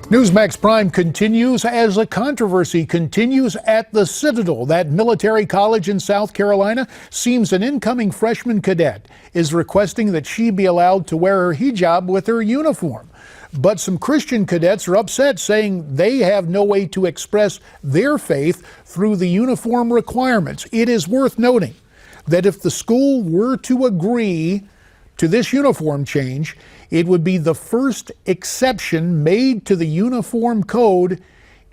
Newsmax Prime continues as a controversy continues at the Citadel. That military college in South Carolina seems an incoming freshman cadet is requesting that she be allowed to wear her hijab with her uniform. But some Christian cadets are upset, saying they have no way to express their faith through the uniform requirements. It is worth noting that if the school were to agree to this uniform change, it would be the first exception made to the uniform code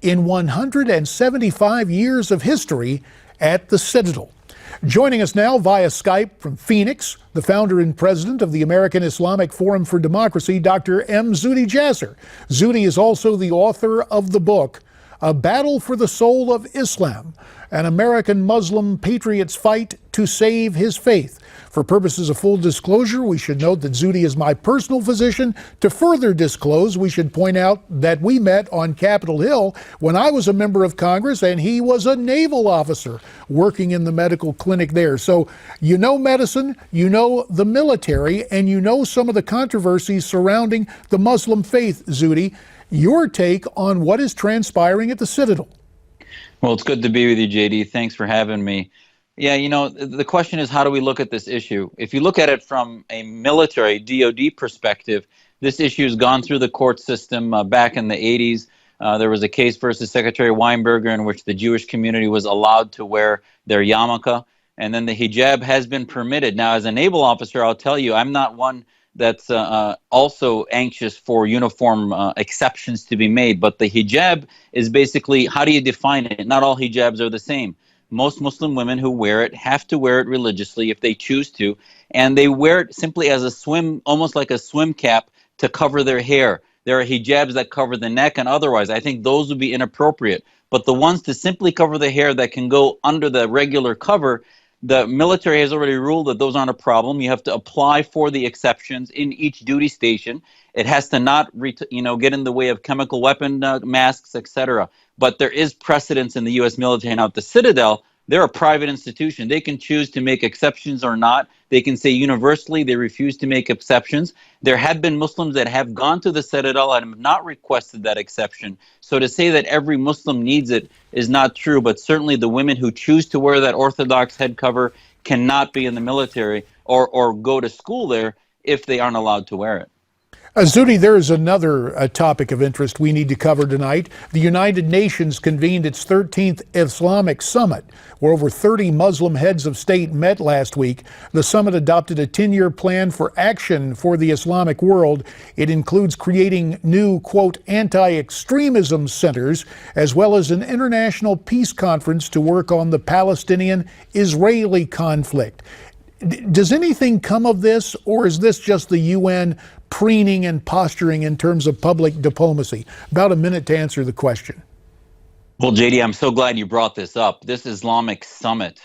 in 175 years of history at the Citadel. Joining us now via Skype from Phoenix, the founder and president of the American Islamic Forum for Democracy, Dr. Zuhdi Jasser. Zuhdi is also the author of the book, A Battle for the Soul of Islam, an American Muslim patriot's fight to save his faith. For purposes of full disclosure, we should note that Zuhdi is my personal physician. To further disclose, we should point out that we met on Capitol Hill when I was a member of Congress and he was a naval officer working in the medical clinic there. So you know medicine, you know the military, and you know some of the controversies surrounding the Muslim faith, Zuhdi. Your take on what is transpiring at the Citadel? Well, it's good to be with you, JD. Thanks for having me. Yeah, you know, the question is, how do we look at this issue? If you look at it from a military DoD perspective, this issue has gone through the court system back in the 80s. There was a case versus Secretary Weinberger in which the Jewish community was allowed to wear their yarmulke, and then the hijab has been permitted. Now, as a naval officer, I'll tell you, I'm not one that's also anxious for uniform exceptions to be made, but the hijab is basically, how do you define it? Not all hijabs are the same. Most Muslim women who wear it have to wear it religiously if they choose to, and they wear it simply as a swim, almost like a swim cap, to cover their hair. There are hijabs that cover the neck and otherwise. I think those would be inappropriate. But the ones to simply cover the hair that can go under the regular cover, the military has already ruled that those aren't a problem. You have to apply for the exceptions in each duty station. It has to not, get in the way of chemical weapon masks, etc. But there is precedence in the U.S. military. Now, at the Citadel, they're a private institution. They can choose to make exceptions or not. They can say universally they refuse to make exceptions. There have been Muslims that have gone to the Citadel and have not requested that exception. So to say that every Muslim needs it is not true, but certainly the women who choose to wear that Orthodox head cover cannot be in the military or go to school there if they aren't allowed to wear it. Zuhdi, there is another topic of interest we need to cover tonight. The United Nations convened its 13th Islamic Summit, where over 30 Muslim heads of state met last week. The summit adopted a 10-year plan for action for the Islamic world. It includes creating new, quote, anti-extremism centers, as well as an international peace conference to work on the Palestinian-Israeli conflict. Does anything come of this, or is this just the UN preening and posturing in terms of public diplomacy? About a minute to answer the question. Well, JD, I'm so glad you brought this up. This Islamic Summit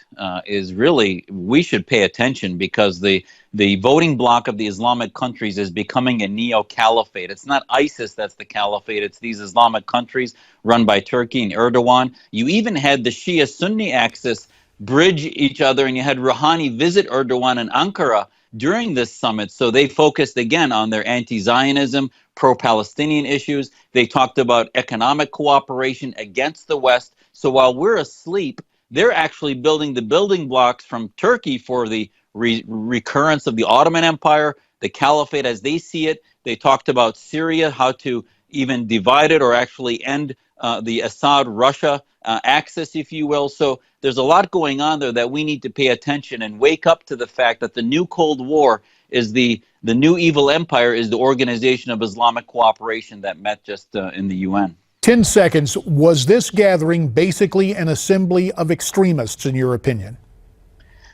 is really, we should pay attention because the voting bloc of the Islamic countries is becoming a neo-caliphate. It's not ISIS that's the caliphate. It's these Islamic countries run by Turkey and Erdogan. You even had the Shia-Sunni axis bridge each other, and you had Rouhani visit Erdogan in Ankara during this summit. So they focused again on their anti-Zionism, pro-Palestinian issues. They talked about economic cooperation against the West. So while we're asleep, they're actually building the building blocks from Turkey for the recurrence of the Ottoman Empire, the caliphate as they see it. They talked about Syria, how to even divide it or actually end the Assad-Russia axis, if you will. So there's a lot going on there that we need to pay attention and wake up to the fact that the new Cold War is the new evil empire is the Organization of Islamic Cooperation that met just in the UN. 10 seconds. Was this gathering basically an assembly of extremists, in your opinion?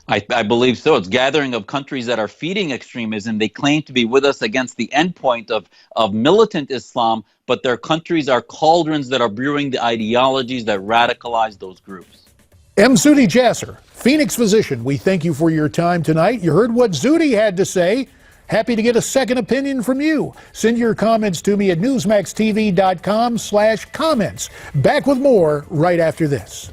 I believe so. It's gathering of countries that are feeding extremism. They claim to be with us against the endpoint of militant Islam, but their countries are cauldrons that are brewing the ideologies that radicalize those groups. Zuhdi Jasser, Phoenix physician, we thank you for your time tonight. You heard what Zuhdi had to say. Happy to get a second opinion from you. Send your comments to me at newsmaxtv.com/comments. Back with more right after this.